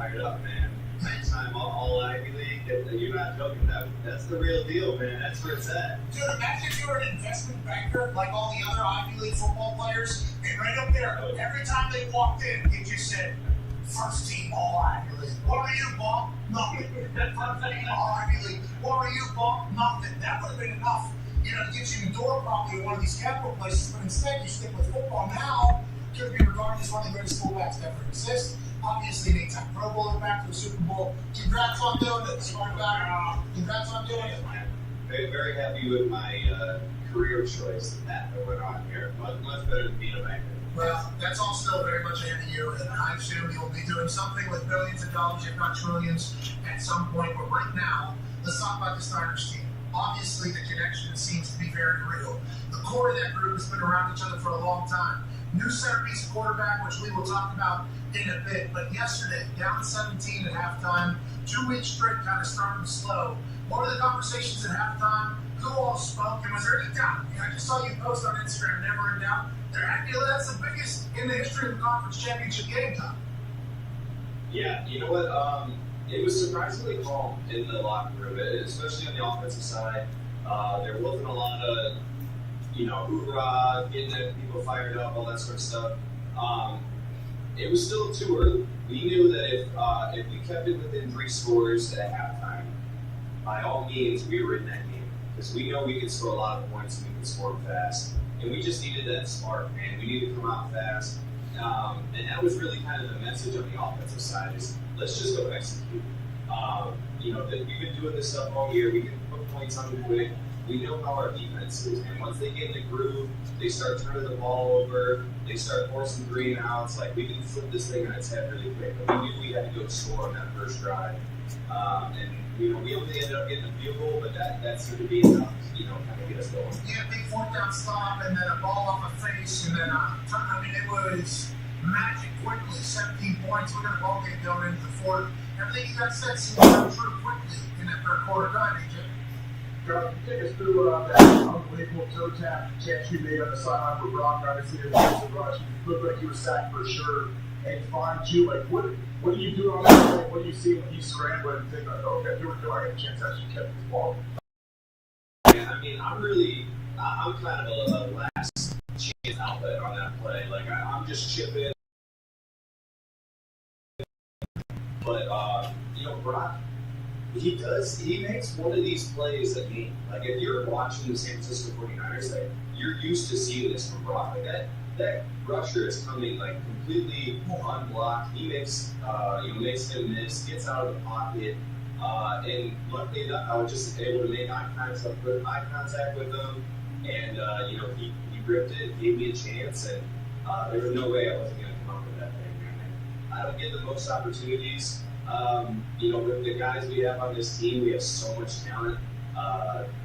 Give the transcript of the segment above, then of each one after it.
fired up, man. Nighttime, all Ivy League. You're not joking. That's the real deal, man. That's where it's at. Dude, imagine if you were an investment banker like all the other Ivy League football players, and right up there, every time they walked in, it just said, first team all Ivy League. What are you, Bob? Nothing. First team all Ivy League. What are you, Bob? Nothing. That would have been enough, to get you in the door probably to one of these capital places, but instead you stick with football now. Could be regarded as one of the greatest fullbacks to ever exist. Obviously, an 8-time Pro Bowler, back to the Super Bowl. Congrats on doing it, smart guy. Congrats on doing it. Very, very happy with my career choice that went on here. Much better than being a banker. Well, that's all still very much ahead of you, and I assume you'll be doing something with billions of dollars, if not trillions, at some point. But right now, let's talk about the Steiners team. Obviously, the connection seems to be very real. The core of that group has been around each other for a long time. New centerpiece quarterback, which we will talk about in a bit. But yesterday, down 17 at halftime, 2 weeks straight, kind of starting slow. What were the conversations at halftime? Who all spoke? And was there any doubt? I just saw you post on Instagram, never in doubt. I feel that's the biggest in the history of the conference championship game time. Yeah, you know what? It was surprisingly calm in the locker room, especially on the offensive side. There wasn't a lot of, hoorah, getting people fired up, all that sort of stuff. It was still too early. We knew that if we kept it within 3 scores at halftime, by all means, we were in that game. Because we know we can score a lot of points and we can score them fast. And we just needed that spark, man. We needed to come out fast. And that was really kind of the message on the offensive side is let's just go execute. That we've been doing this stuff all year. We can put points on them quick. We know how our defense is, man. Once they get in the groove, they start turning the ball over. They start forcing 3 and outs. Like, we can flip this thing on its head really quick. But we knew we had to go score on that first drive. We only ended up getting a field goal, but that seemed to be enough, kind of get us going. Yeah, big 4th down stop, and then a ball off a face, and then it was magic quickly. 17 points. We got a ball game going into the 4th. Everything you guys said seemed to come true quickly in that 3rd quarter. Go ahead, AJ. Take us through that unbelievable toe tap catch you made on the sideline for Brock. Obviously, it was a rush. You looked like you were sacked for sure. And find you, like, what do you do on that play? What do you see when you scramble and think, like, okay, here we go, I got a chance to actually catch this ball? Yeah, I mean, I'm kind of a last chance outlet on that play. Like, I'm just chipping. But, Brock, he makes one of these plays that mean, like, if you're watching the San Francisco 49ers, like, you're used to seeing this from Brock. Like, that rusher is coming, like, completely unblocked. He makes him miss, gets out of the pocket, and luckily enough, I was just able to make eye contact with him, and, he gripped it, gave me a chance, and there was no way I wasn't going to come up with that thing, man. I don't get the most opportunities. With the guys we have on this team, we have so much talent.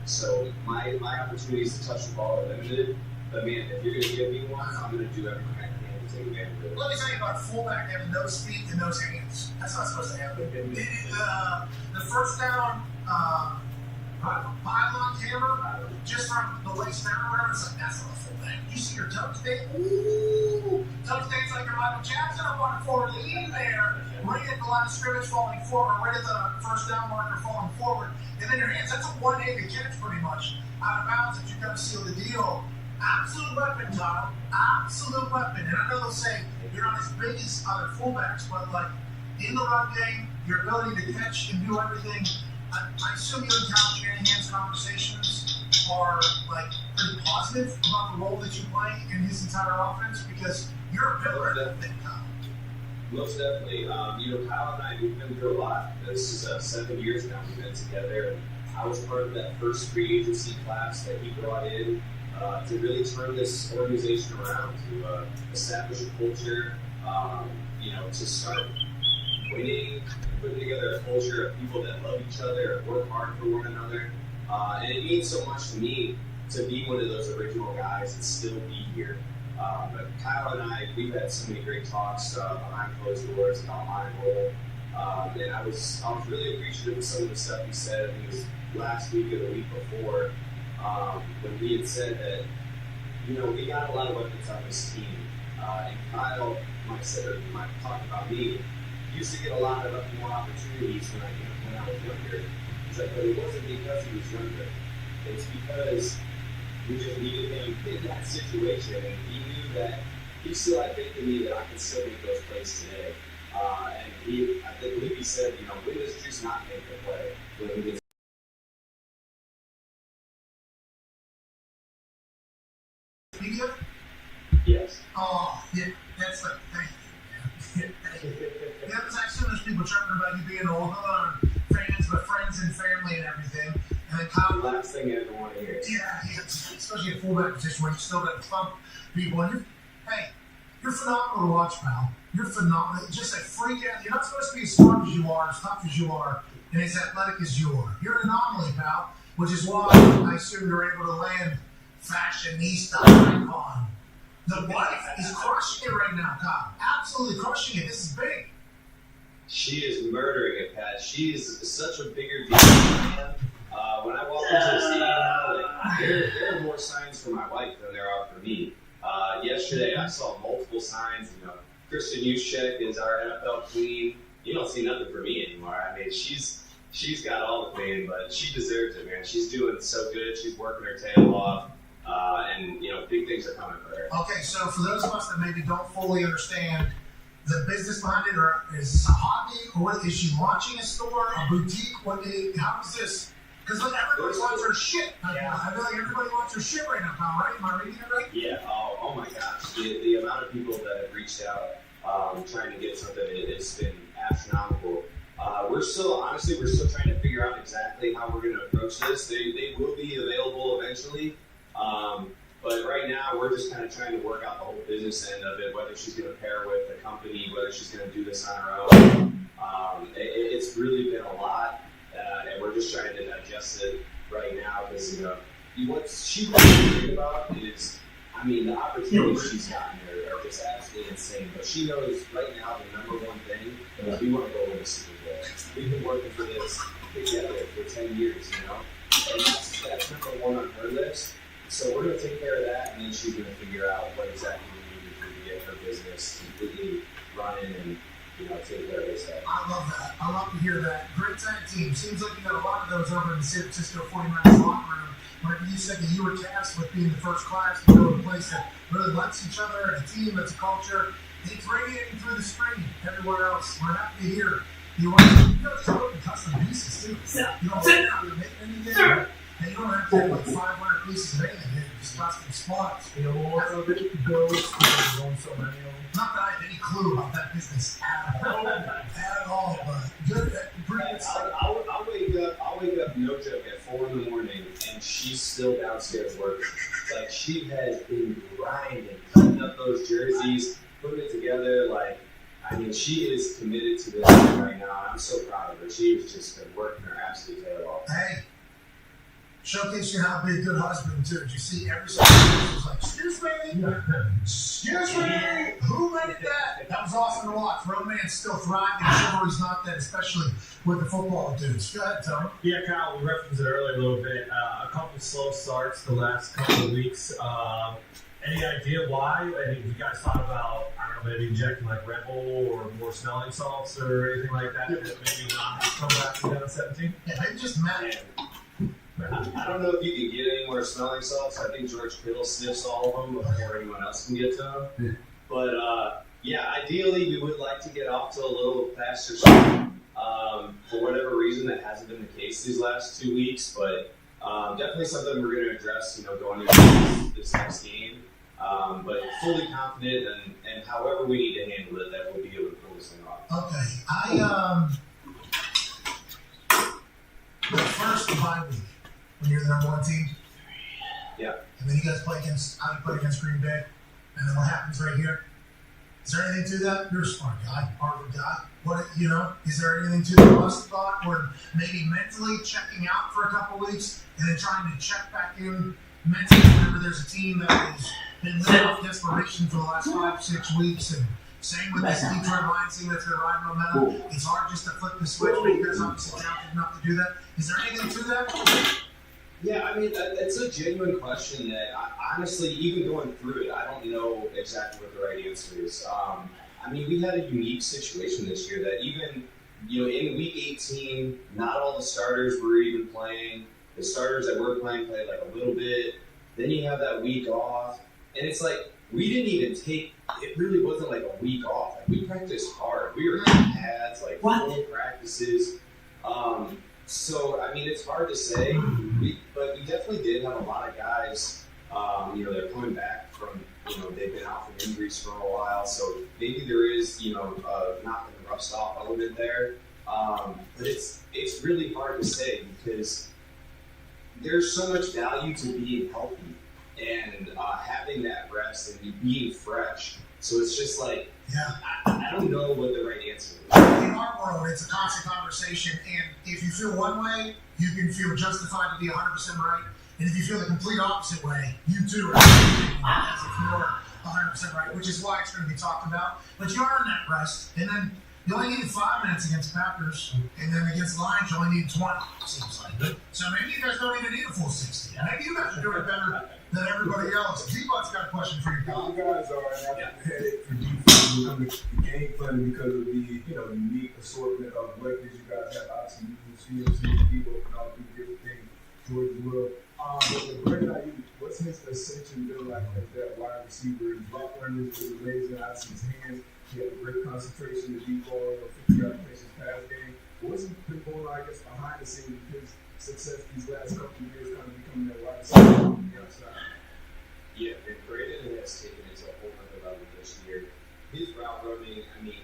So my opportunities to touch the ball are limited. But man, if you're going to give me one, I'm going to do everything I can to take advantage of it. Let me tell you about fullback having those feet and those hands. That's not supposed to happen. The first down pylon camera, just from the waist down, whatever, it's like, that's not a fullback. You see your toe stand? Ooh! Toe stands like your Michael Jackson up on the forward lean there. Right at the line of scrimmage falling forward, right at the first down marker falling forward. And then your hands, that's a one-handed catch pretty much. Out of bounds that you got to seal the deal. Absolute weapon, Tom. Absolute weapon. And I know they'll say you're not as big as other fullbacks, but like in the run game, your ability to catch and do everything. I assume you and Kyle Shanahan's conversations are like pretty positive about the role that you play in his entire offense because you're a pillar of that thing, Kyle. Most definitely. Kyle and I, we've been through a lot. This is 7 years now we've been together. And I was part of that first free agency class that he brought in to really turn this organization around, to establish a culture, to start winning, putting together a culture of people that love each other and work hard for one another. And it means so much to me to be one of those original guys and still be here. But Kyle and I, we've had so many great talks behind closed doors about my role. And I was really appreciative of some of the stuff he said. I think it was last week or the week before when we had said that, we got a lot of weapons on this team. And Kyle might talk about me. used to get a lot of more opportunities when I was younger. He's like, but it wasn't because he was younger. It's because we just needed him in that situation, and he knew that he still had faith in me that I could still make those plays today. And I believe he said, when does Juice not make the play? When he gets media? yes. Oh, yeah, that's like, thank you, man. Yeah, because as soon as people talking about you being old, fans, but friends and family and everything, and then Kyle. The last thing I ever want to hear. Yeah, especially a fullback position where you still got to thump people, and you're phenomenal to watch, pal. You're phenomenal. Just a freak out. You're not supposed to be as smart as you are, as tough as you are, and as athletic as you are. You're an anomaly, pal, which is why I assume you're able to land fashionista icon. The wife is crushing it right now, Kyle. Absolutely crushing it. This is big. She is murdering it, Pat. She is such a bigger deal than I am. When I walk into the stadium now, there are more signs for my wife than there are for me. Yesterday, I saw multiple signs. Kristen Juszczyk is our NFL queen. You don't see nothing for me anymore. I mean, she's got all the fame, but she deserves it, man. She's doing so good. She's working her tail off, and big things are coming for her. Okay, so for those of us that maybe don't fully understand the business behind it, or is this a hobby, or what, is she launching a store, a boutique? How is this? Because everybody wants her shit. I feel like everybody wants her shit right now, pal, right? Am I reading it right? Yeah. Oh my gosh. The amount of people that have reached out trying to get something, it's been astronomical. We're still trying to figure out exactly how we're going to approach this. They will be available eventually. But right now, we're just kind of trying to work out the whole business end of it, whether she's going to pair with a company, whether she's going to do this on her own. It's really been a lot. And we're just trying to digest it right now because what she really great about is, the opportunities she's gotten are just absolutely insane. But she knows right now the number one thing is we want to go win a Super Bowl. We've been working for this together for 10 years, and that's number one on her list. So we're going to take care of that, and then she's going to figure out what exactly we need to do to get her business completely running and take care of this stuff. I love that. I love to hear that. Great tag team. Seems like you got a lot of those over in the San Francisco 49ers locker room. Whenever you said that you were tasked with being the first class to go to a place that really likes each other and a team that's a culture, it's radiating through the screen everywhere else. We're happy to hear you guys are open custom pieces too. You don't have to make anything. And you don't have to have like 500 pieces of anything. Just custom spots. More of it goes because there's so many of them. Not that I have any clue about that business at all, but good. I'll wake up, no joke, at 4 in the morning, and she's still downstairs working. Like, she has been grinding, cutting up those jerseys, putting it together. She is committed to this right now, and I'm so proud of her. She's just been working her absolute tail off. Hey, showcasing how to be a good husband, too. Did you see every single person was like, excuse me? Excuse me? Who rented that? That was awesome to watch. Romance still thriving. Chivalry's not dead, especially with the football dudes. Go ahead, Tom. Yeah, Kyle, we referenced it earlier a little bit. A couple slow starts the last couple of weeks. Any idea why? I mean, you guys thought about, maybe injecting like Red Bull or more smelling salts or anything like that? Maybe not come back to 2017? Yeah, maybe just mad. I don't know if you can get any more smelling salts. I think George Kittle sniffs all of them before anyone else can get to them. But ideally, we would like to get off to a little faster start. For whatever reason, that hasn't been the case these last 2 weeks. But definitely something we're going to address, going into this next game. But fully confident, and however we need to handle it, that we'll be able to pull this thing off. Okay, the first bye week when you're the number one team. Yeah. And then you guys play against Green Bay, and then what happens right here? Is there anything to that? You're a smart guy, Harvard guy. Is there anything to the bust thought, or maybe mentally checking out for a couple weeks and then trying to check back in mentally whenever there's a team that has been living off desperation for the last 5-6 weeks, and same with this Detroit Lions team that's been riding momentum. It's hard just to flip the switch, but you guys obviously talented enough to do that. Is there anything to that? Yeah, it's a genuine question that honestly, even going through it, I don't know exactly what the right answer is. I mean, we had a unique situation this year that even, in week 18, not all the starters were even playing. The starters that were playing played like a little bit. Then you have that week off. And it's like, we didn't even it really wasn't like a week off. Like, we practiced hard. We were in pads, like full practices. So, I mean, it's hard to say. But we definitely did have a lot of guys, they're coming back from, they've been out from injuries for a while. So maybe there is, not the rough stop element there. But it's really hard to say because there's so much value to being healthy and having that rest and being fresh. So it's just like, I don't know what the right answer is. In our world, it's a constant conversation, and if you feel one way, you can feel justified to be 100% right, and if you feel the complete opposite way, you too are as if you're 100% right, which is why it's going to be talked about. But you earn that rest, and then you only needed 5 minutes against Packers, and then against Lions, you only needed 20, it seems like. So maybe you guys don't even need a full 60. Maybe you guys are doing it better than everybody else. T-Bot's got a question for you guys. You guys are having a headache for defense when the game plan because of the unique assortment of weapons you guys have. Obviously, you use CMC, Debo, and all do different things. George will. But with Brandon Ayuk, what's his ascension been like as that wide receiver? His block runners is amazing. I see his hands. He had a great concentration, the deep ball, 50-yard places pass game. What's been going on, I guess, behind the scenes with his success these last couple of years, kind of becoming that wide receiver on the outside? Yeah, and Brandon has taken it to a whole other level this year. His route running, I mean,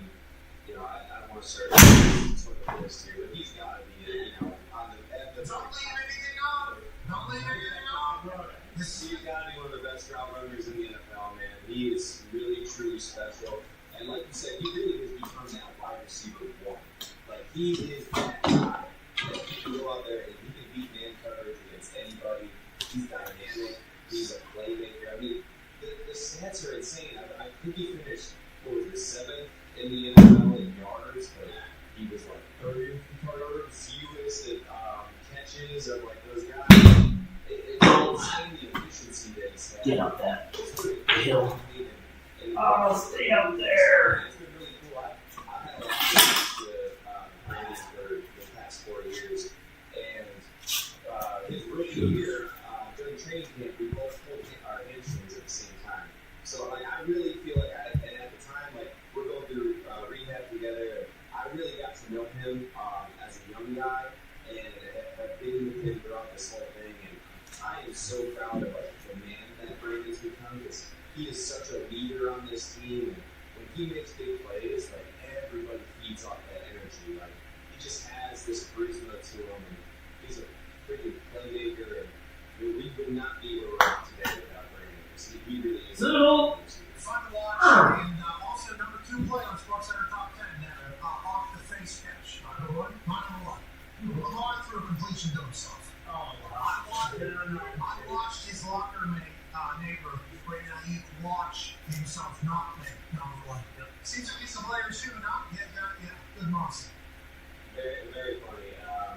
I don't want to start the list here, but he's got to be, on the Don't leave anything off. Don't leave anything off. He's got to be one of the best route runners in the NFL, man. He is really, truly special. And like you said, he really has become that wide receiver one. Like, he is that guy that he can go out there and he can beat man coverage against anybody. He's dynamic. He's a playmaker. I mean, the stats are insane. I think he finished, 7th in the NFL in yards, but he was like 30th fewest at catches of like those guys. It's insane the efficiency that he's had. Get up that hill. Oh, stay up there. It's been really cool. I've had a lot of experience with Brandon for the past 4 years, and his rookie year during training camp, we both pulled our hamstrings at the same time. So like, I really feel like, and at the time, like we're going through rehab together. I really got to know him as a young guy, and have been with him throughout this whole thing. And I am so proud of like the man that Brandon's become. Because he is such a leader on this team, and when he makes big plays, like everybody feeds off that energy. Like he just has this charisma to him, and he's a freaking playmaker. And we would not be where we're at today without Brandon. He really is. Fun to watch, and also number 2 play on SportsCenter Top 10 off the face catch. My number 1. Lamar threw a completion to himself. I watched his locker neighbor, Brandon Ayuk, watch himself not make number 1. Seems like he's a player shooting up. Yeah, good monster. Very, very funny. I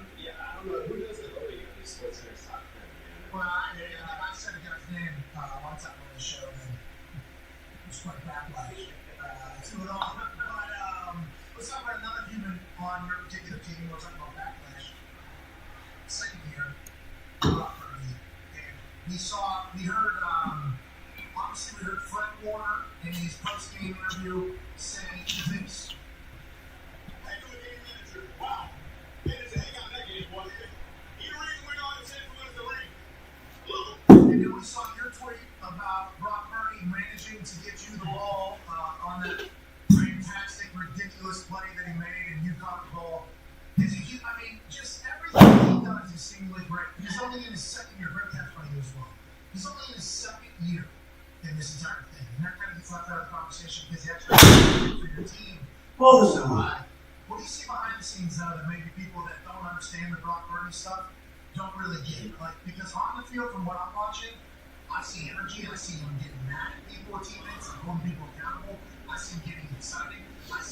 don't know who does the voting on these SportsCenter Top 10, man. Well, I said a guy's name one time on the show, and it was quite backlash to it all. But let's talk about another human on your particular team. We'll talk about backlash. Second year, Brock Purdy, and we heard, obviously we heard Fred Warner in his post-game interview say this. Hey, you're the game manager. Wow. Man, it's a hang out that game, boy. He the reason we know how to send for us the ring. And then we saw your tweet about Brock Purdy managing to get you the ball on that fantastic, ridiculous play that he made, and you caught the ball. Just everything he does is seemingly great. He's only in his second year. Great catch by you as well. He's only in his second year in this entire thing. And that kind of gets left out of the conversation because the expectations for your team are so high. What do you see behind the scenes, though, that maybe people that don't understand the Brock Purdy stuff don't really get? Like, because on the field, from what I'm watching, I see energy. I see him getting mad at people, teammates, and holding people accountable. I see him getting excited. I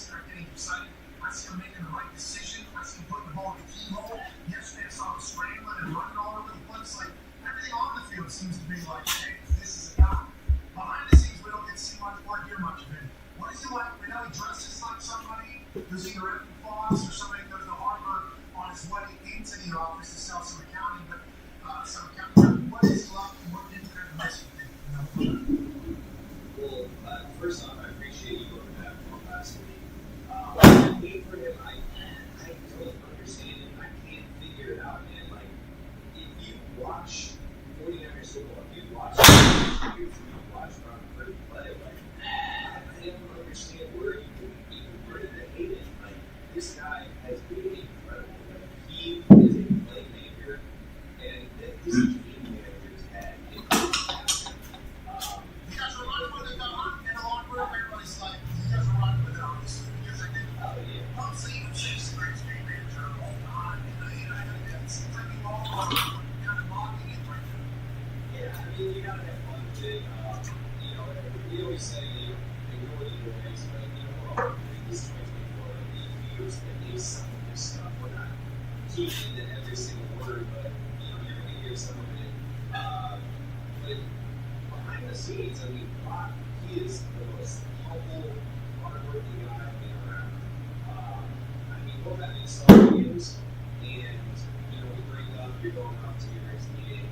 see him making the right decision. I see him putting the ball in the keyhole. Yesterday, I saw him scrambling and running all over the place. Like, everything on the field seems to be like, hey, this is a guy. Behind the scenes, we don't get to see much or hear much of him. What is he like? We know he into the office to sell some accounting, but what is luck and what didn't kind of mess with you? Well, first off, I appreciate you going back from last week. I hate for him. I don't understand it. I can't figure it out, man. Like, if you watch 49ers football, if you watch Ron Purdy play, like, I don't understand where you can even where to hate it. Like, this guy has been incredible. Like, he is a playmaker, and this game manager's had it. You guys were running with it, in the locker room, everybody's like, you guys were running with it, obviously, because I think, Oh, yeah. honestly, even Chase, the greatest game manager of all time, it seems like you all are kind of mocking it right now. Yeah, I mean, you gotta have fun with it. You know, we always say, ignore the noise, but, we're all doing this 2024. We use at least some of this stuff. We're not keying into every single word, but, you're gonna hear some of it. But behind the scenes, I mean, Brock, he is the most humble, hardworking guy I've been around. I mean, we'll have install games, and, we bring up, you're going up to your next meeting,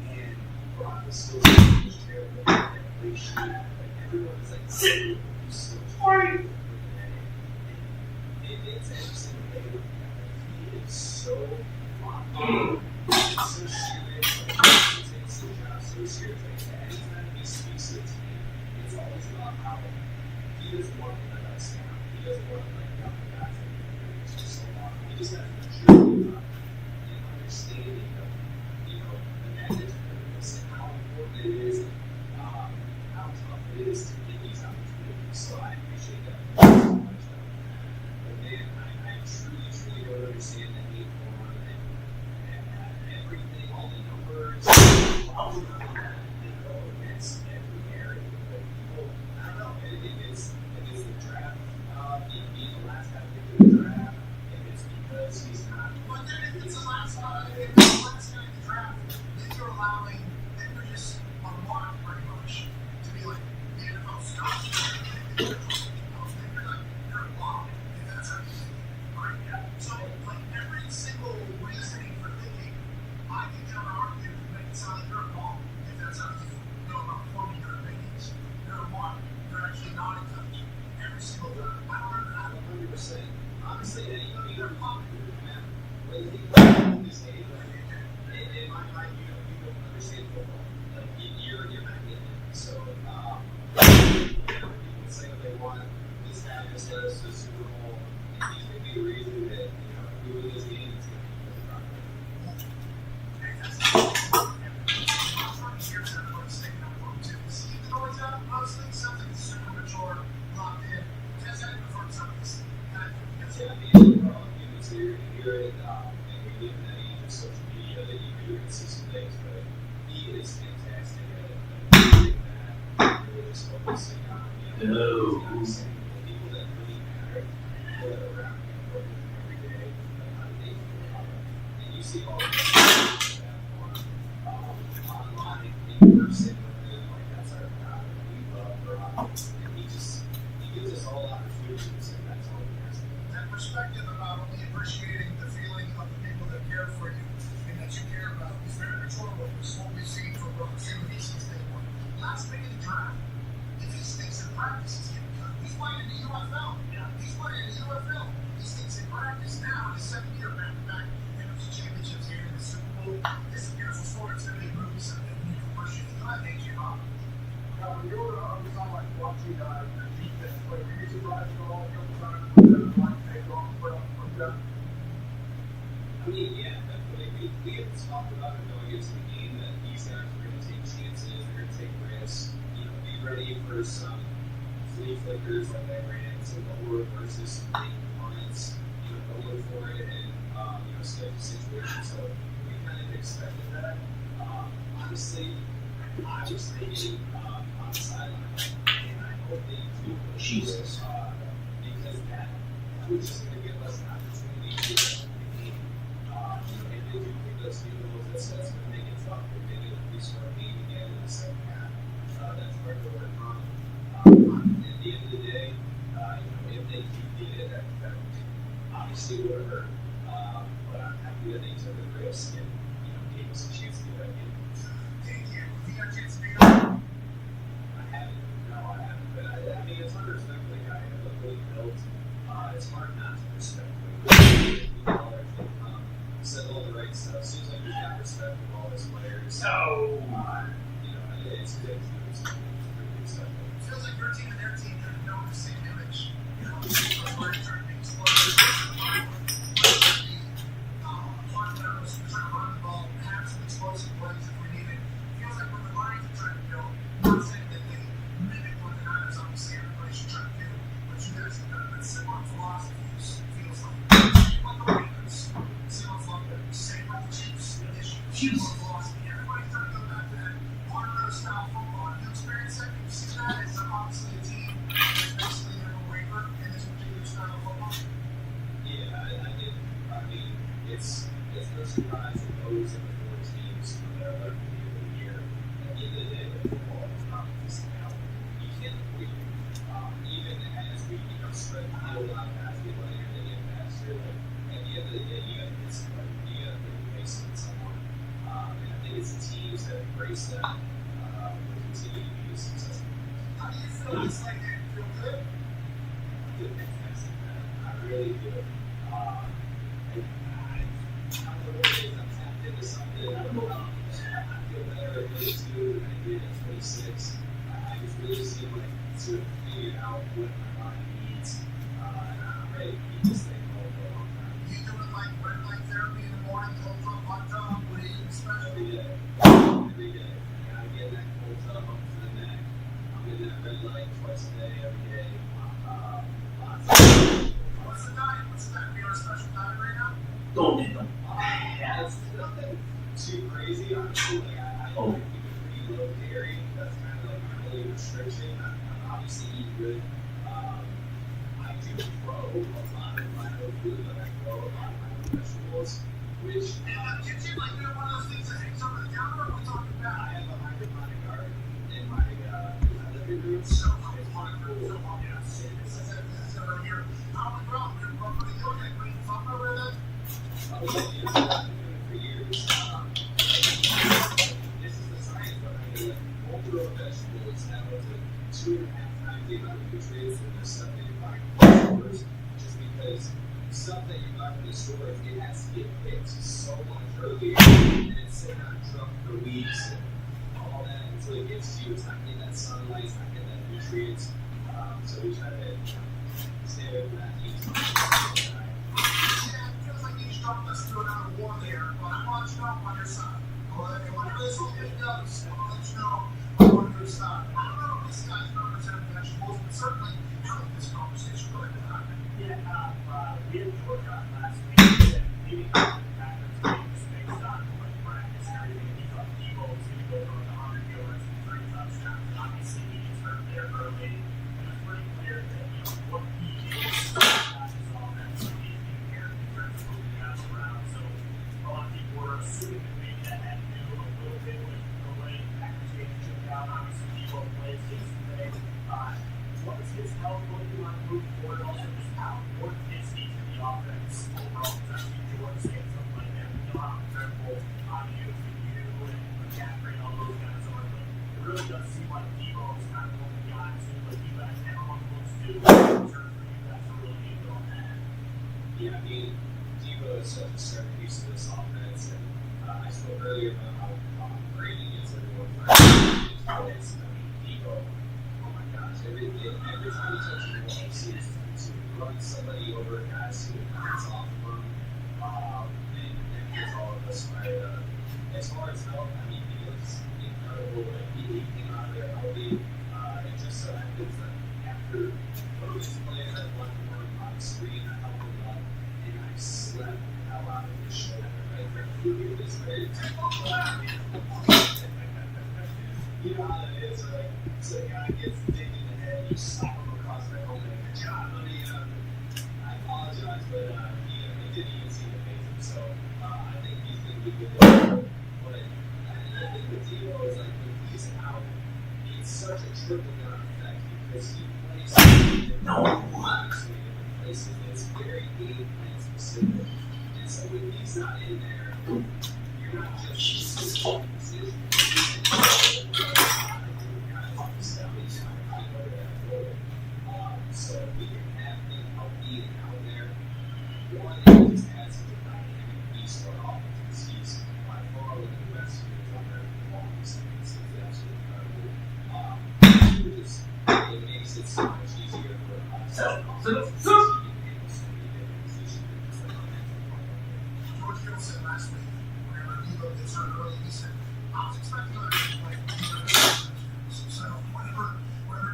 and Brock is still in his chair, looking at every sheet. Like, everyone is like, oh, he's so looking at it. And it's every single day looking at it. He is so locked in. He's so serious. Like, he takes the job so seriously. Anytime he speaks to the team, it's always about how he doesn't want to let us down. He doesn't want to let down the guys that he's been doing this for so long. He just has maturity and understanding of, the magnitude of this and how important it is and how tough it is to get these opportunities. So I appreciate that so much. But man, I truly, truly don't understand the hate for him and everything, all the numbers, all the money that they go against every area. But people, I don't know, if it's the draft, being the last guy picked in the draft, if it's because he's not. But then if it's the last guy in the draft, then you're allowing, then you're just a mark pretty much to be like, the NFL stops you. You're a block, and that's how you think, right? Yeah. So, like, every single reasoning for thinking, I can counter argue and make it sound like you're a block, if that's how you go about forming your opinions. You're a mark. You're actually not in touch. Every single time. I don't 100%. Honestly, anybody who whether he plays this game, in my mind, you don't understand football. Like, you're not getting it. So, people say what they want. This guy just led us to the Super Bowl, and he's going to be the reason that, if we win this game, it's going to be really rough. Yeah, I mean, we're all humans here, and hear it, and we live in that age of social media that you do and see some things, but he is fantastic at doing that. Really just focusing on, these guys, the people that really matter, people that are around him, working every day, how do they feel about it? And you see all the things that online, in person, like that's our guy, we love Brock, and he gives us all opportunities, and that's all we ask. That perspective about only appreciating the feeling of the people that care for you and that you care about is very maturable. It's what we've seen from Brock Purdy since day one. Last pick in the draft, if he stinks in practice, he's getting cut. He's playing in the UFL. Yeah. He's playing in the UFL. He stinks in practice now in his second year back-to-back NFC championships here in the Super Bowl. This is a beautiful story. It's going to be a movie someday. We need to appreciate it. Go ahead, AJ Hawk. Now, when you're on the sideline watching your defense play, were you surprised at all a couple times when the line take off from them? I mean, yeah, definitely. We have talked about it going into the game that these guys are going to take chances, they're going to take risks, be ready for some flea flickers like they ran into lower versus some big punts, going for it and, sketchy situations. So we kind of expected that. Honestly, I was thinking on the sideline, and I hope they do Jesus, because that was just going to give us an opportunity to the game. If they do pick those field goals, that's going to make it tough. If they get a 3-score game again in the second half, that's hard to overcome. At the end of the day, if they do get it, that obviously would hurt. but I'm happy that they took the risk and gave us a chance to get back in. Thank you. You got a chance to be on? I haven't. No, I haven't. But I mean, it's hard to respect the guy who looked really built. It's hard not to respect him. Said all the right stuff. Seems like he's got respect for all his players. No. It's good. It's pretty stuff. Feels like your team and their team kind of know the same image. We're trying to be explosive. Trying to run the ball, have some explosive plays if we need it. Feels like what the Lions are trying to build. Not saying that they mimic what the Niners obviously everybody should try to do, but you guys have got similar philosophies. Feels like the Ravens, similar philosophy, same with the Chiefs. Similar philosophy. Everybody's trying to go back to that hard style football. You experience that? You see that as obviously a team that's basically never waver in this particular style of football. Yeah, I mean, it's no surprise that those are the four teams that are left at the end of the year. At the end of the day, the football is not just now. You can't avoid it. Even as we spread the field out as we later and get faster, at the end of the day, you got to get somebody. You got to put your face on someone. And I think it's the teams that embrace that will continue to be successful. How do you feel? It's like that. Feel good? I feel fantastic, man. I really do. I don't know what it is. I'm tapped into something. I feel better at 22 than I did at 26. I just really seem like to figure out what my body needs. And I'm ready to keep this thing going for a long time. You doing like red light therapy in the morning, cold tub, hot tub, what do you expect? Every day. Every day. And I get that cold tub up to the neck. I'm in that red light twice a day, every day. Lots of What's the diet? What's the diet? We on a special diet right now? Don't need them. it's nothing too crazy, honestly. Like, I like to keep it pretty low dairy. That's kind of like my only restriction. I obviously eat good. I do grow a lot of my own food, but I grow a lot of my own vegetables, which And kitchen, like you're one of those things that hangs over the counter, or we're talking I about? have a hydroponic garden in my living room. So, It's wonderful. Yes, it is. this is over here. How we grow? We're pretty good. Like, green thumb over there? I've been doing it for years. This is the science behind it. Like, whole-grown vegetables have up to 2.5 times the amount of nutrients than the stuff that you buy from the stores. Just because stuff that you buy from the stores, it has to get picked so much earlier, and it's sitting on a truck for weeks and all that until it gets to you. It's not getting that sunlight, it's not getting that nutrients. So we try to stay away from that. Yeah, it feels like each dropped us through another war there, but I want you to know I'm on your side. And whatever this whole thing does, I want to let you know I'm on your side. I don't know if this guy's representing vegetables, but certainly I like this conversation. Go ahead, Doc. Yeah, we had Georgia on last week, and maybe the Packers game was based on like practice and everything. He thought Debo was going to go for 100 yards and 3 touchdowns. And obviously, he gets hurt there early. And it's pretty clear that what he is his offense, like he's inherent in terms of moving guys around. So a lot of people were assuming that maybe that had to do a little bit with the way the Packers game shook out. Obviously, Debo plays yesterday. What is his health looking like moving forward? Also, just how important is he to the offense overall? Because I see George saying something like that. We know how incredible you and McCaffrey and all those guys are, but it really does seem like Debo is kind of one of the guys who, like you guys, everyone looks to in terms for you guys to really get on that. Yeah, I mean, Debo is such a centerpiece of this offense, and I spoke earlier about how Brady gets everyone fired. I mean, Debo, oh my gosh, every time he touches the ball, he seems to run somebody over, guys who bounce off of him, and gets all of us fired up. As far as health, I mean, he looks incredible. Like, he came out there healthy. It just so happens that after one of his players had one on the screen, I helped him up, and I slept the hell out of his shoulder. Right there. It was very you know how it is, right? So the guy gets digged in the head, you slap him across the helmet. Good job, buddy. I apologize, but he didn't even see the face. So I think he's going to be good. But I think the deal is like when he's out, it's such a trickle down effect because he plays so many different places. It's very game plan specific. And so when he's not in there, you're not just decision. So if we can have him healthy and out there, one, it just adds such a dynamic piece to our offense. He's by far one of the best units on there for the longest. It's absolutely incredible. It makes it so much easier for us. George Kittle said last week, whenever Debo gets hurt early, he said, I was expecting other people to play. So whenever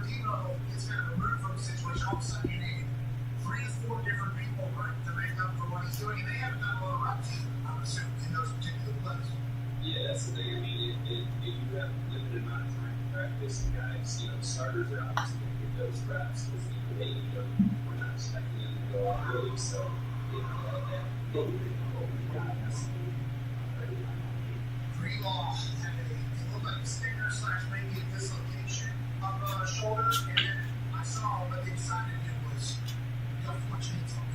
Debo gets kind of removed from the situation, all of a sudden you need 3 to 4 different people to make up for what he's doing, and they haven't done a lot of reps, I would assume, in those particular plays. Yeah, that's the thing. I mean, if you have a limited amount of time to practice, the guys, starters are obviously going to get those reps because they need them. We're not expecting them to go out early, so that guy has to be ready to Greenlaw had it looked like a stinger / maybe a dislocation of a shoulder, and then I saw what they decided to do was got 4 chains off.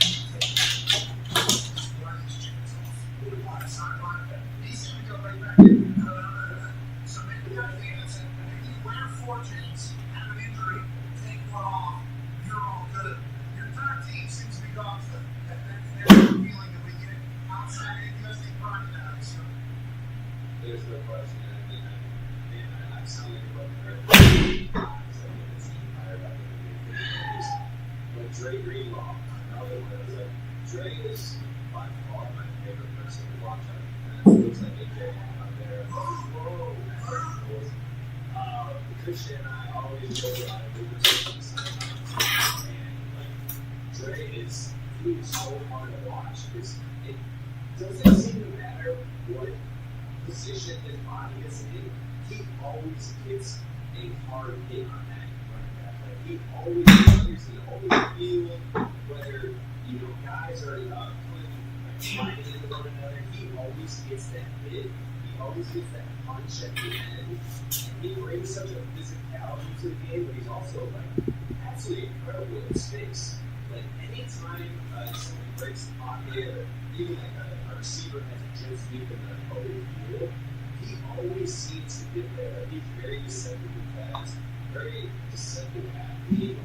One of these chains off. On the sideline, he seemed to go right back in. So maybe that thing that said, if you wear 4 chains, have an injury, take one off, you're all good. Your entire team seems to be gone to that feeling that we get outside in because they grind it out. So There's no question. I sound like a broken record. But Dre Greenlaw, another one, is like, Dre is by far my favorite person to watch on defense. It looks like AJ out there. Whoa. Christian and I always go out and do this. And Dre is so hard to watch because it doesn't seem to matter what position his body is in, he always gets a hard hit on that running back. Like he always feel whether guys are fighting into one another. He always gets that hit. He always gets that punch at the end. And he brings such a physicality to the game, but he's also absolutely incredible in space. Like anytime somebody breaks the pocket, or even a receiver has a jet sweep in the open field, he always seems to get there. Like he's very deceptively fast, very deceptive athlete.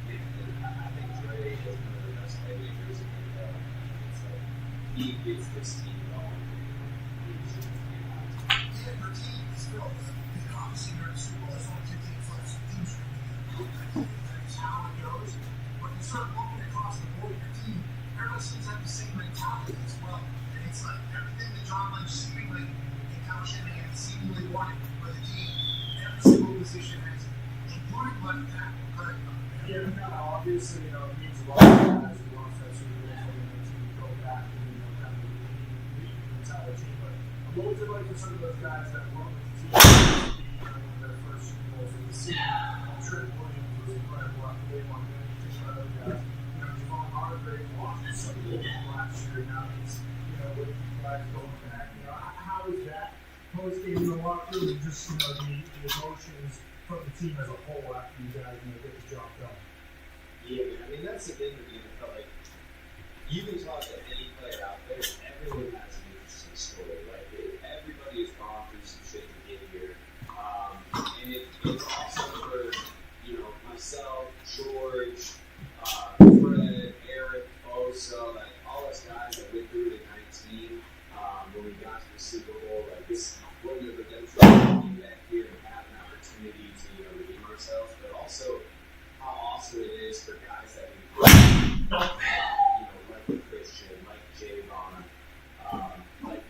And I think Dre is one of the best playmakers in the NFL. So he gets this team going. yeah, your team is filled with, obviously you're in the Super Bowl, there's only 2 teams left, so teams are going to be that's how it goes. But you start looking across the board, your team, everybody seems to have the same mentality as well. And it's like everything that John Lynch seemingly and Kyle Shanahan seemingly wanted for the team, every single position has it, including left tackle. Yeah, obviously, it means a lot to guys who lost that Super Bowl for the team to go back and, kind of lead the entire team. But what was it like for some of those guys that weren't with the team in their first Super Bowls of the season? Trent Williams was incredible after they won. Other guys, Javon Hargrave lost the Super Bowl last year. Now he's, with these guys going back. How is that post-game in the locker room and just, the emotions from the team as a whole after you guys, get the job done? Yeah, man. I mean, that's the thing with the NFL. Like, you can talk to any player out there, everyone has an interesting story. Like, everybody has gone through some shit to get here. And it's awesome for, myself, George, Fred, Eric, Bosa, like, all us guys that went through it at 19 when we got to the Super Bowl. Like, this wasn't a redemption to be back here and have an opportunity to, redeem ourselves, but also how awesome it is for guys that we like Christian, like Javon, like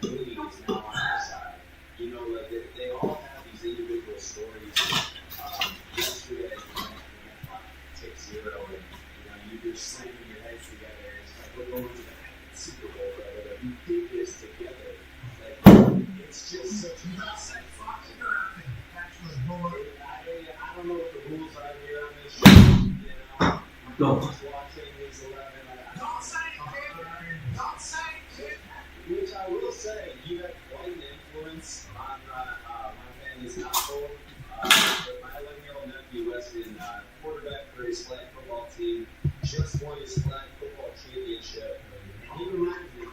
Mooney is now on our side. Like they all have these individual stories. Yesterday, take 0, and you're slamming your heads together. It's like we're going to the Super Bowl, brother. Like, we did this together. Like it's just such a. You got safe fucking or nothing, actually, boy. I don't know what the rules are here on this show. Go. I'm just watching these 11. Don't say it, kid. Don't say it, kid. Which I will say, you have quite an influence on my family's household. But my 11-year-old nephew, Weston, quarterback for his flag football team, just won his flag football championship. And he reminds me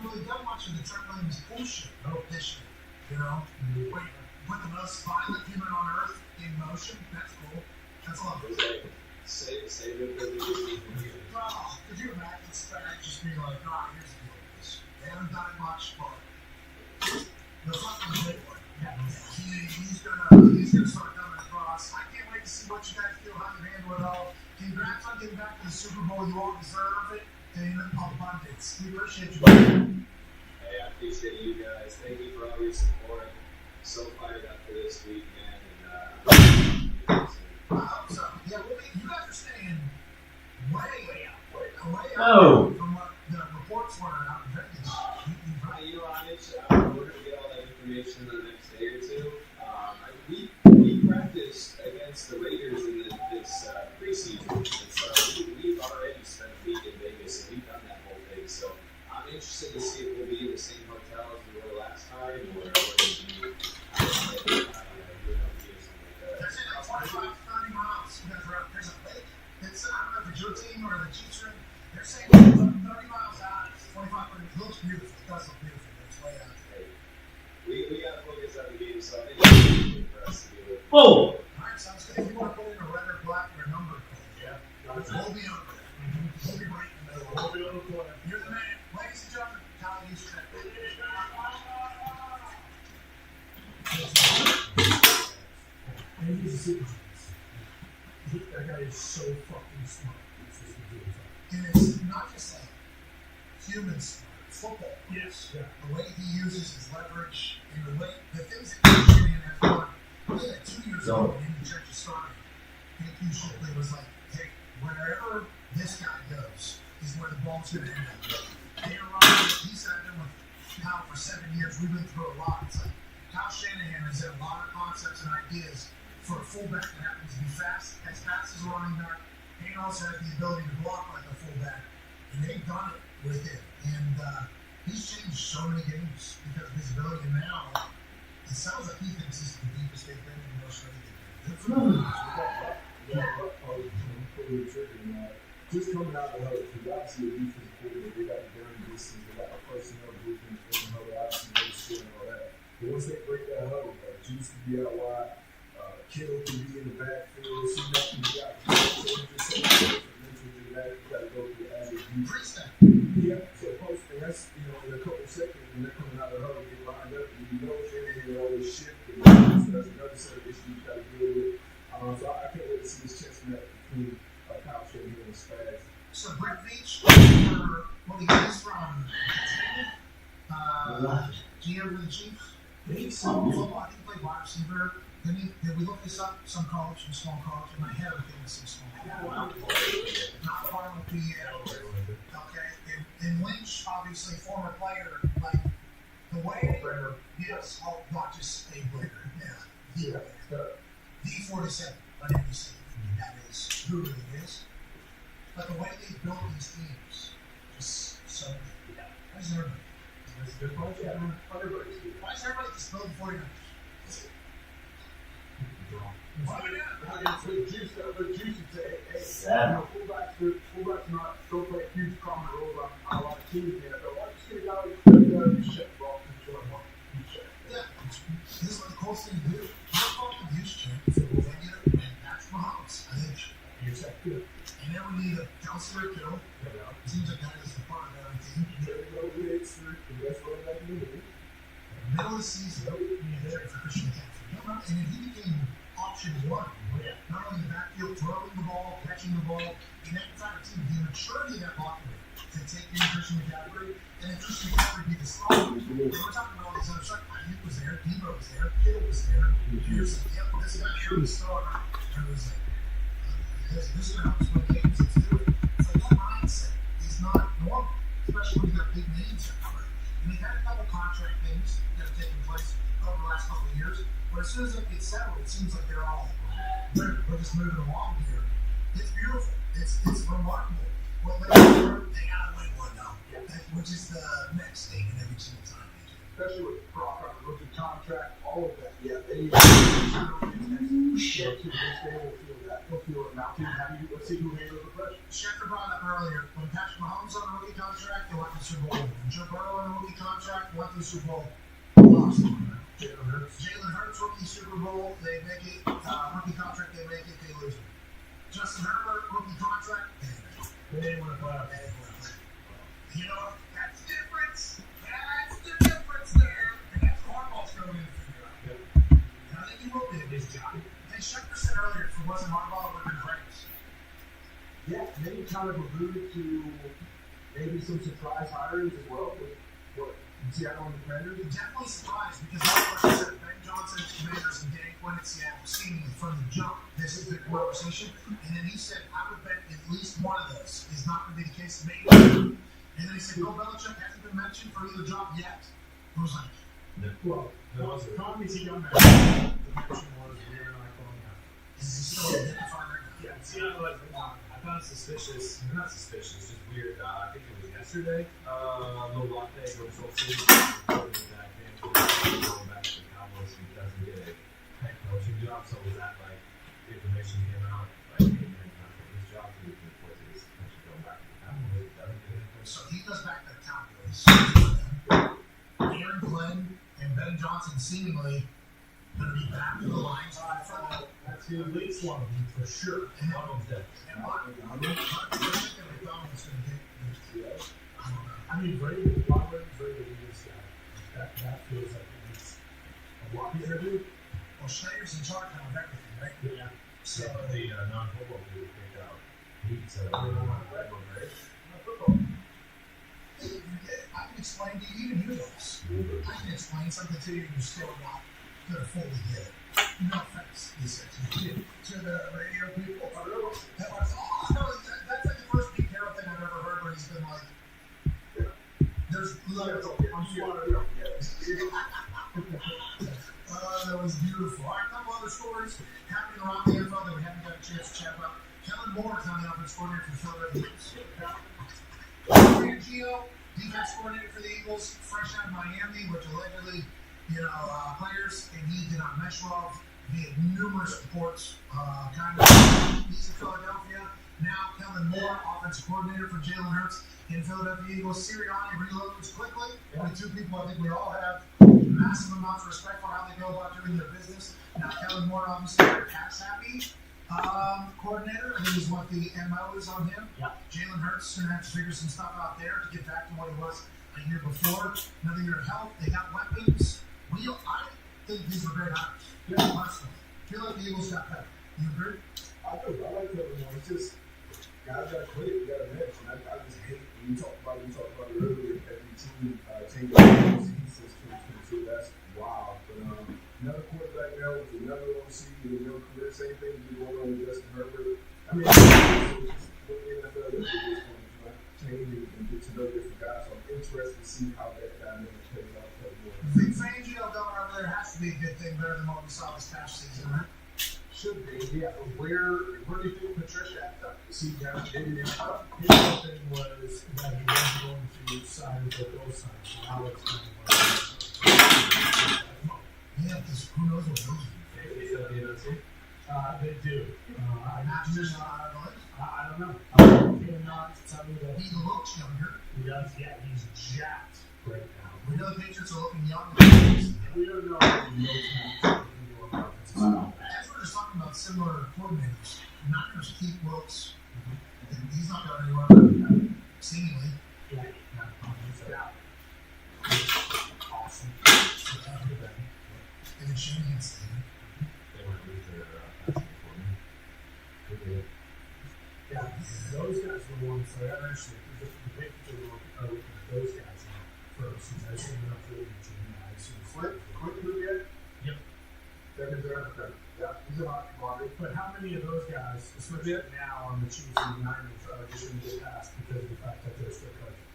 really done much of the Trent Williams bullshit this year. You know, wait, put the most violent human on earth in motion. That's cool. That's a lot of fun. Save it for the Oh, could you imagine Spags just being like, oh, here's the deal with this. They haven't done it much, but the fucking big one. He's gonna start coming across. I can't wait to see what you guys do, how you handle it all. Congrats on getting back to the Super Bowl. You all deserve it in abundance. We appreciate you. Hey, I appreciate you guys. Thank you for all your support. So fired up for this week, man. And I hope so. Yeah, you guys are staying way out No. from what the reports were out in Vegas. you know, we're gonna get all that information in the next day or two. We practiced against the Raiders in this preseason, and so we've already spent a week in Vegas, and we've done that whole thing. So I'm interested to see if we'll be in the same hotel as we were last time, or we'll be They're saying like 25, 30 miles. You guys are out. There's a lake. It's, I don't know if it's your team or the Chiefs are. They're saying 30 miles out. It's 25, 30. It looks beautiful. It does look beautiful. It's way out. We got to focus on the game, so I think it's easy for us to do it. Whoa! All right, sounds good. If you want to put in a red or black or a number, Yeah. we'll be over there. We'll be right in the middle. We'll be on the corner. You're the man. Ladies and gentlemen, Tyler Houston. And he's a super genius. That guy is so fucking smart. It's just ridiculous. And it's not just like human smart, football. Yes. Yeah. The way he uses his leverage and the things that he's doing in F1. Really, like 2 years ago when the church started, Hugh Shipley was like, hey, wherever this guy goes is where the ball's going to end up. Aaron Rodgers, he's had been with Kyle for 7 years. We've been through a lot. It's like Kyle Shanahan has had a lot of concepts and ideas for a fullback that happens to be fast as a running back, and also has the ability to block like a fullback. And they've done it with him. And he's changed so many games because of his ability. And now it sounds like he thinks this is the deepest they've been in the most ready they've been. Just coming out of the huddle, because obviously the defense coordinator, they got the burn distance, they got the personnel group in the huddle, obviously they shit and all that. But once they break that huddle, Juice can be out wide, Kittle can be in the backfield, see nothing, you got you got to go through as a view. Yeah, so post, and that's, you know, in a couple seconds when they're coming out of the huddle, get lined up, and you know Shanahan always shift, and so that's another set of issues you got to deal with. So I can't wait to see this chess match between Kyle Shanahan and Spags. So Brett Veach, he's from GM of the Chiefs. Football, I think he played wide receiver. Did we look this up? Some college, some small college. In my head, I'm thinking some small college. Not final PA. Okay. And Lynch, obviously, former player, like the way. Yes, not just a player. Yeah. D47 on NBC. That is who it is. But the way they built these teams, just so good. Why is everybody? That's a good point. Yeah. Why is everybody just building 49ers? Why not? With Juice would say, hey, fullbacks not don't play a huge common role on a lot of teams in the NFL. Why just get out and check the ball and show them what you check? Yeah, this is what the coolest thing to do. You're calling the use check, so we'll get it, and that's Mahomes. I think You check good. and then we need a Kelsey or Kittle. Seems like that is the part of everything. There we go. The best running back in the league. Middle of the season, we need to trade for Christian McCaffrey. And then he became option one. Not only in the backfield, throwing the ball, catching the ball, and that entire team, the maturity of that locker room to take in Christian McCaffrey, and then Christian McCaffrey be the starter. And we're talking about all these other stuff. Ayuk was there, Debo was there, Kittle was there. Here's like, yep, this guy here was the starter. And it was like, this is going to help us win games. Let's do it. It's like that mindset is not normal, especially when you got big names that cover it. And they've had a couple contract things that have taken place over the last couple of years. But as soon as it gets settled, it seems like they're all, we're just moving along here. It's beautiful. It's remarkable. Well, they got to win one now, which is the next thing in every single time. especially with Brock on the rookie contract, all of that. Yeah, they Shit. They will feel that. They'll feel it now. Let's see who handles the pressure. Schefter brought up earlier, when Patrick Mahomes on a rookie contract, they went to the Super Bowl. When Joe Burrow on a rookie contract, went to the Super Bowl. Lost. Jalen Hurts rookie Super Bowl, they make it. Rookie contract, they make it, they lose it. Justin Herbert rookie contract, They didn't want to play out. they win. You know, that's the difference. That's the difference there. And that's Harbaugh's going in to figure out. And I think he will be his job. And Schefter said earlier, if it wasn't Harbaugh, it would have been Rams. Yeah, they kind of alluded to maybe some surprise hirings as well with what Seattle and the Commanders. Definitely surprised because I said Ben Johnson, Commanders, and Dan Quinn at Seattle seemingly from the jump. This is the conversation. And then he said, I would bet at least one of those is not going to be the case. Maybe. And then he said, Bill Belichick hasn't been mentioned for either job yet. I was like, Well, The economy's he got mentioned. The mention was we're not going out. is he still identifying right now? Yeah, see, I found it suspicious. Not suspicious, just weird. I think it was yesterday. Lil Latte goes to City reporting that Dan Quinn is going back to the Cowboys because he did a head coaching job. So was that like information came out like hey, man, not for his job to report to this country going back to the Cowboys? Doesn't do anything. So he goes back to the Cowboys. Aaron Glenn and Ben Johnson seemingly going to be back to the Lions. That's at least one of them for sure. And One of them. And what? I think that McDonald's going to get. I don't know. I mean, Brady, Robert, Brady is that feels like it's a lot easier to do. Well, Schneider's in charge now of everything, right? Yeah. So, The non-football people picked out Heat, so I can explain to you, even you guys. I can explain something to you and you're still not going to fully get it. No offense, he said to the radio people. That was, that's like the first Pete Carroll thing I've ever heard where he's been like, there's literally, I'm sorry. That was beautiful. All right, a couple other stories happening around the NFL that we haven't got a chance to chat about. Kellen Moore is on the offense coordinator for the Philadelphia Eagles. Fangio, defense coordinator for the Eagles, fresh out of Miami, which allegedly, players and he did not mesh well. He had numerous reports, he's in Philadelphia. Now, Kellen Moore, offensive coordinator for Jalen Hurts in Philadelphia Eagles. Sirianni reloads quickly. Only two people I think we all have massive amounts of respect for how they go about doing their business. Now, Kellen Moore, obviously, a pass-happy coordinator. I think is what the MO is on him. Yeah. Jalen Hurts is going to have to figure some stuff out there to get back to what he was a year before. Another year of health. They got weapons. I think these were great hires. Yeah, personally. I feel like the Eagles got better. You agree? I like Kevin Moore. It's just guys got to quit. You got to bench. And I just hate when you talk about it earlier. Every team changed their since 2022. That's wild. But another quarterback now with another OC with no career. Same thing we going on with Justin Herbert. I mean, it's just what the NFL is going to change and get to know different guys. So I'm interested to see how that dynamic plays out. Big Fangio going over there has to be a good thing, better than what we saw this past season, right? Should be, yeah. Where do you think Patricia had to see guys maybe His whole thing was that he wasn't going to sign with the Bills sign. So now it's kind of Yeah, because who knows what those they do. not just out of the list. I don't know. I cannot tell you that He looks younger. he does. Yeah, he's jacked right now. We know the Patriots are looking young. We don't know if he knows how to do As we're just talking about similar coordinators, Niners keep Wilkes. And he's not going anywhere. Seemingly. Yeah, awesome. And then Shanahan stayed. Yeah, those guys were the ones that actually the picture of those guys first. Since I seen enough really Quick move yet? Yep. Second, third, okay. Yeah, he's a hot commodity. But how many of those guys, especially now on the Chiefs and the Niners, are just going to get passed because of the fact that they're still coaching?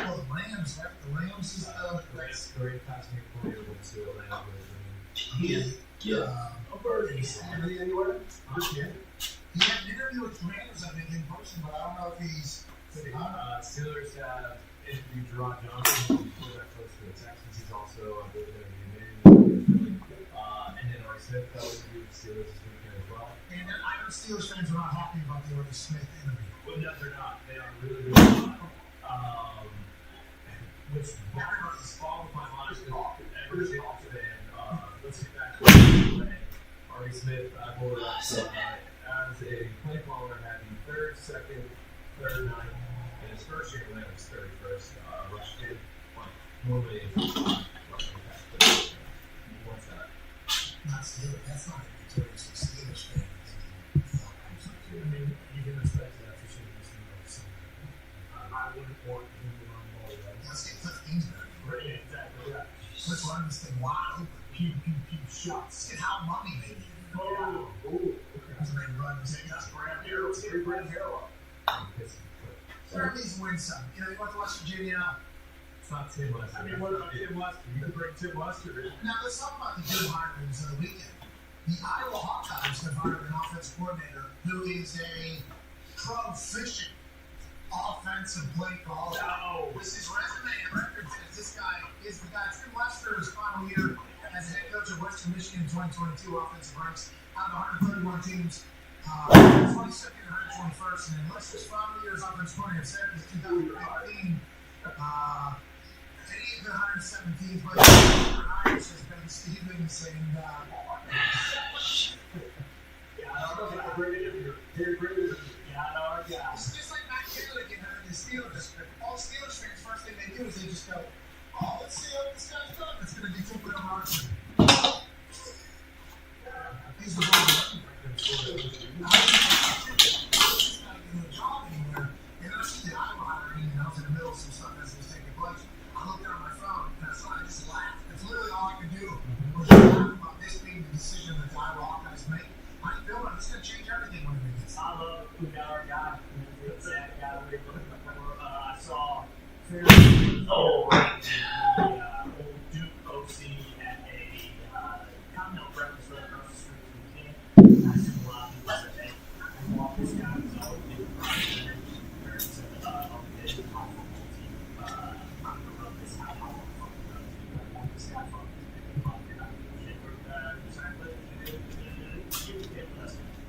Well, the Rams, right? The Rams is that's great passing coordinator to Atlanta. a bird. Anybody anywhere? He had an interview with Commanders, I think, in person, but I don't know if he's. Steelers have interviewed Gerard Johnson, quarterback coach for the Texans. He's also, I believe, going to be named. And then Art Smith interviewed the Steelers this weekend as well. And I know Steelers fans are not happy about the Artie Smith interview. Well, no, they're not. They are really, really not. Which boggles my mind every single today. Let's get back to today. Artie Smith, I brought up as a play caller, had the third, second, third, ninth, and his first year in Atlantic's 31st rush kid. Normally, rushing back. What's that? Not Steelers. That's not a notorious Steelers fan. I mean, you can expect that for sure. I wouldn't want him to run more than that. Let's get Cliff Kingsbury. Right, exactly. Yeah. Let's run this thing wide open. Pew, pew, pew, shots. Let's get Hal Money, maybe. Oh, okay. That's a big run. Take us Graham Harrell. Let's get Graham Harrell. There needs to win some. You know, you went to West Virginia. It's not Tim Lester. I mean, what about Tim Lester? You can bring Tim Lester in. Now, let's talk about the good hirings of the weekend. The Iowa Hawkeyes have hired an offensive coordinator who is a proficient offensive play caller. No. With his resume and record says this guy is the guy. Tim Lester's final year as head coach of Western Michigan in 2022 offensive ranks out of 131 teams. 22nd and 121st, and then Lester's final year as offensive coordinator since 2015. 8th and 117th, but Hires has been Stevens and it's just like Matt Taylor getting under the Steelers. All Steelers fans, first thing they do is they just go, oh, let's see what this guy's done. It's going to be Cooper and Martin. He's the one. He's not doing a job anywhere. And I see the Iowa hiring, and I was in the middle of some stuff as it was taking place. I looked down at my phone, and I just laughed. That's literally all I could do was laugh about this being the decision that the Iowa Hawkeyes make. How do you feel about it? It's going to change everything when it gets. I love it. We got our guy. That's that guy we're looking for. I saw fairly the old Duke OC at a continental breakfast right across the street from the camp. I said, well, he said, hey, I walked this guy who's all big project. Parents said, okay, this is my football team. I'm going to run this out. I want to fucking run this. I want this guy fucking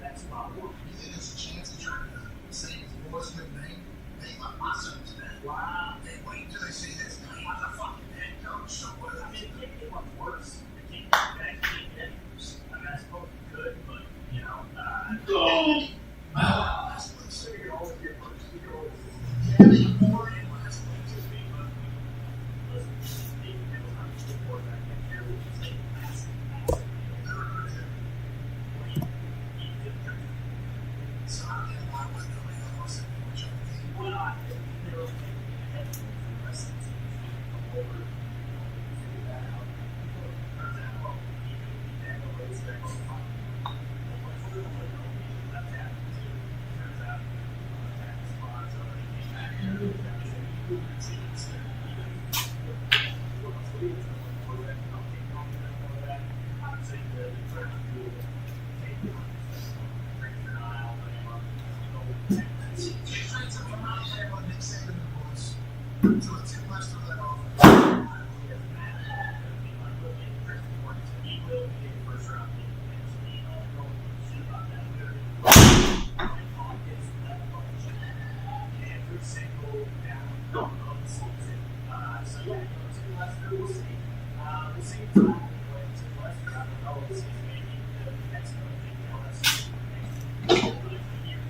that's spot one. You think there's a chance of trying to say his boy's good name? They like my son's name. Wow. They wait until they see this guy. I'm the fucking head coach somewhere. I mean, it can't get much worse. It can't get bad. It can't get any worse. I mean, I suppose it could, but, you know. Last place. So you can always get worse. You can always get more in last place. Listen, Steve Mills, I'm just a quarterback next year, which is a massive. So I don't get why was nobody else in the team. Well, I think they were thinking ahead of the rest of the team come over and figure that out. Turns out, well, he could be that, nobody's there, but fine. Left tackle, too. Turns out, tackle spots already came back here. That was a good sequence there. What else do you do? Quarterback, okay, quarterback. I'm saying that the first two take the Richard Alabama. Jay Train's up from out there when Nick Saban was until it's Tim Lester led offense. He will be a first round pick. Every single down of the season. So yeah, Tim Lester, we'll see. We'll see if Tim Lester, I don't know, we'll see maybe the next one.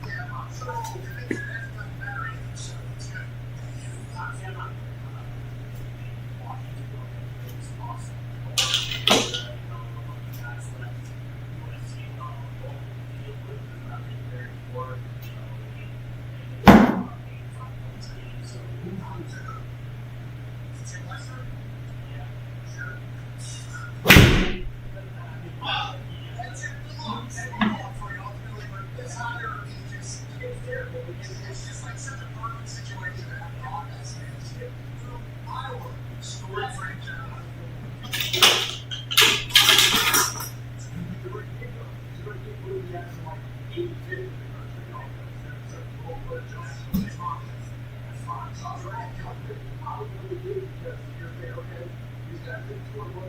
Yeah, I'm sure it doesn't matter either, so it's good. I'm not walking to go ahead and it's awesome. Guys left. You want to see field with them out there for, so Tim Lester? yeah. Sure.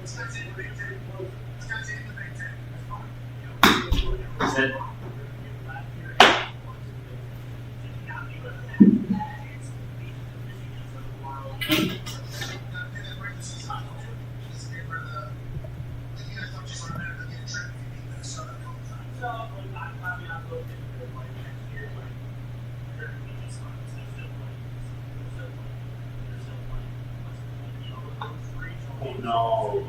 This guy's in the Big Ten. This guy's in the Big Ten. Is it? Oh no.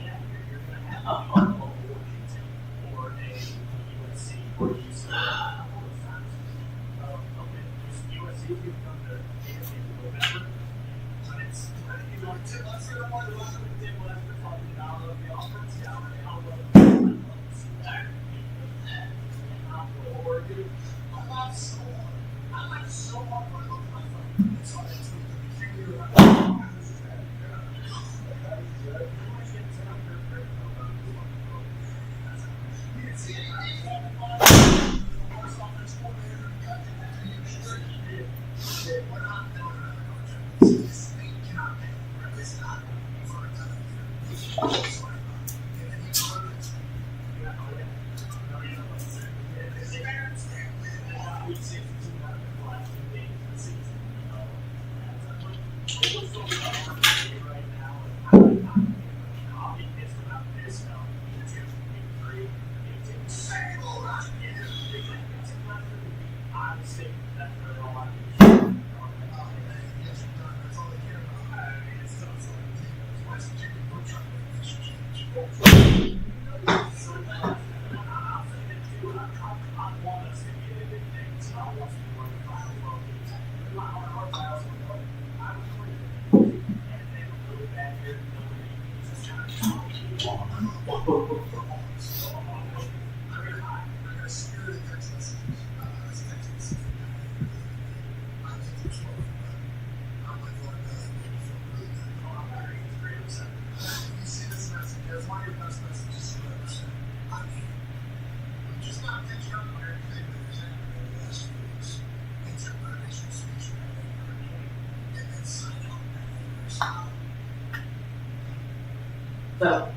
So.